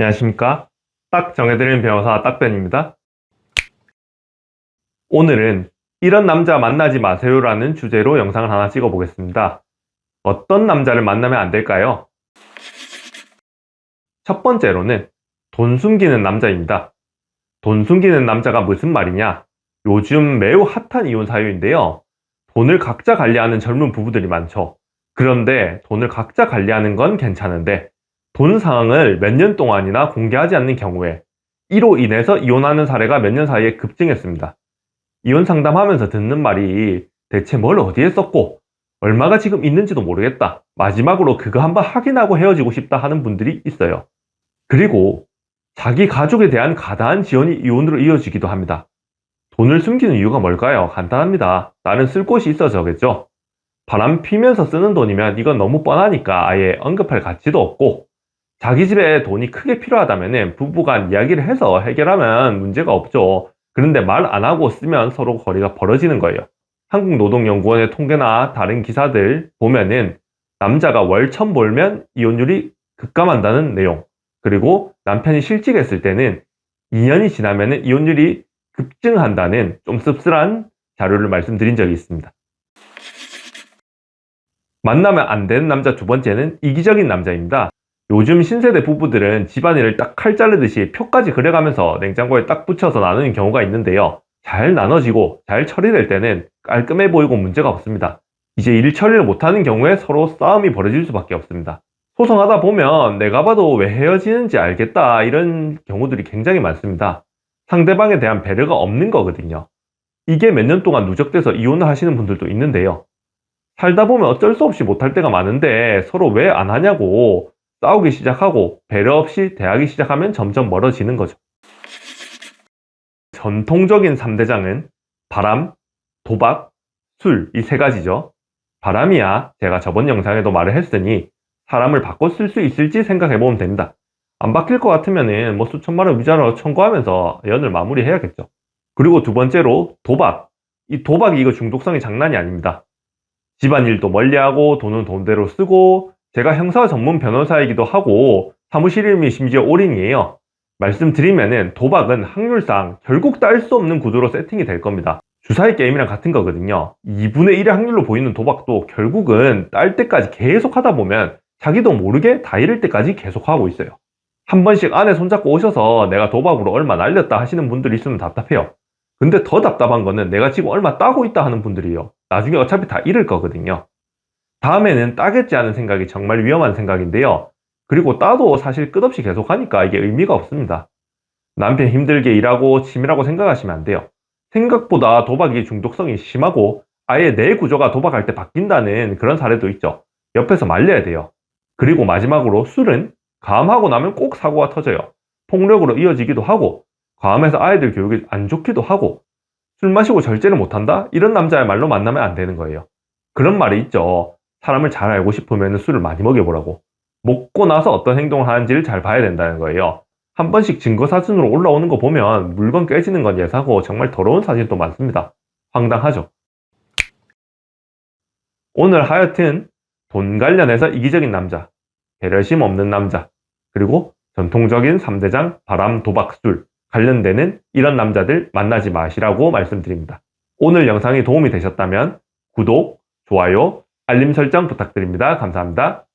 안녕하십니까? 딱 정해드리는 변호사 딱변입니다. 오늘은 이런 남자 만나지 마세요라는 주제로 영상을 하나 찍어보겠습니다. 어떤 남자를 만나면 안 될까요? 첫 번째로는 돈 숨기는 남자입니다. 돈 숨기는 남자가 무슨 말이냐? 요즘 매우 핫한 이혼 사유인데요. 돈을 각자 관리하는 젊은 부부들이 많죠. 그런데 돈을 각자 관리하는 건 괜찮은데 돈 상황을 몇 년 동안이나 공개하지 않는 경우에 이로 인해서 이혼하는 사례가 몇 년 사이에 급증했습니다. 이혼 상담하면서 듣는 말이 대체 뭘 어디에 썼고 얼마가 지금 있는지도 모르겠다. 마지막으로 그거 한번 확인하고 헤어지고 싶다 하는 분들이 있어요. 그리고 자기 가족에 대한 가다한 지원이 이혼으로 이어지기도 합니다. 돈을 숨기는 이유가 뭘까요? 간단합니다. 나는 쓸 곳이 있어서겠죠. 바람 피면서 쓰는 돈이면 이건 너무 뻔하니까 아예 언급할 가치도 없고, 자기 집에 돈이 크게 필요하다면 부부간 이야기를 해서 해결하면 문제가 없죠. 그런데 말 안 하고 쓰면 서로 거리가 벌어지는 거예요. 한국노동연구원의 통계나 다른 기사들 보면은 남자가 월 1,000 벌면 이혼율이 급감한다는 내용, 그리고 남편이 실직했을 때는 2년이 지나면 이혼율이 급증한다는 좀 씁쓸한 자료를 말씀드린 적이 있습니다. 만나면 안 되는 남자 두 번째는 이기적인 남자입니다. 요즘 신세대 부부들은 집안일을 딱 칼 자르듯이 표까지 그려가면서 냉장고에 딱 붙여서 나누는 경우가 있는데요. 잘 나눠지고 잘 처리될 때는 깔끔해 보이고 문제가 없습니다. 이제 일 처리를 못하는 경우에 서로 싸움이 벌어질 수밖에 없습니다. 소송하다 보면 내가 봐도 왜 헤어지는지 알겠다, 이런 경우들이 굉장히 많습니다. 상대방에 대한 배려가 없는 거거든요. 이게 몇 년 동안 누적돼서 이혼을 하시는 분들도 있는데요. 살다 보면 어쩔 수 없이 못할 때가 많은데 서로 왜 안 하냐고 싸우기 시작하고 배려 없이 대하기 시작하면 점점 멀어지는 거죠. 전통적인 3대장은 바람, 도박, 술, 이 세 가지죠. 바람이야 제가 저번 영상에도 말을 했으니 사람을 바꿔 쓸 수 있을지 생각해보면 됩니다. 안 바뀔 것 같으면은 뭐 수천만 원 위자료 청구하면서 연을 마무리해야겠죠. 그리고 두 번째로 도박. 이 도박이 이거 중독성이 장난이 아닙니다. 집안일도 멀리하고 돈은 돈대로 쓰고, 제가 형사 전문 변호사이기도 하고 사무실 이름이 심지어 올인이에요. 말씀드리면은 도박은 확률상 결국 딸 수 없는 구도로 세팅이 될 겁니다. 주사위 게임이랑 같은 거거든요. 2분의 1의 확률로 보이는 도박도 결국은 딸 때까지 계속 하다 보면 자기도 모르게 다 잃을 때까지 계속 하고 있어요. 한 번씩 아내 손잡고 오셔서 내가 도박으로 얼마 날렸다 하시는 분들이 있으면 답답해요. 근데 더 답답한 거는 내가 지금 얼마 따고 있다 하는 분들이에요. 나중에 어차피 다 잃을 거거든요. 다음에는 따겠지 하는 생각이 정말 위험한 생각인데요. 그리고 따도 사실 끝없이 계속하니까 이게 의미가 없습니다. 남편 힘들게 일하고 치밀하고 생각하시면 안 돼요. 생각보다 도박이 중독성이 심하고 아예 내 구조가 도박할 때 바뀐다는 그런 사례도 있죠. 옆에서 말려야 돼요. 그리고 마지막으로 술은 과음하고 나면 꼭 사고가 터져요. 폭력으로 이어지기도 하고, 과음해서 아이들 교육이 안 좋기도 하고, 술 마시고 절제를 못한다? 이런 남자야말로 만나면 안 되는 거예요. 그런 말이 있죠. 사람을 잘 알고 싶으면 술을 많이 먹여보라고. 먹고 나서 어떤 행동을 하는지를 잘 봐야 된다는 거예요. 한 번씩 증거 사진으로 올라오는 거 보면 물건 깨지는 건 예사고 정말 더러운 사진도 많습니다. 황당하죠. 오늘 하여튼 돈 관련해서 이기적인 남자, 배려심 없는 남자, 그리고 전통적인 3대장 바람, 도박, 술 관련되는 이런 남자들 만나지 마시라고 말씀드립니다. 오늘 영상이 도움이 되셨다면 구독, 좋아요, 알림 설정 부탁드립니다. 감사합니다.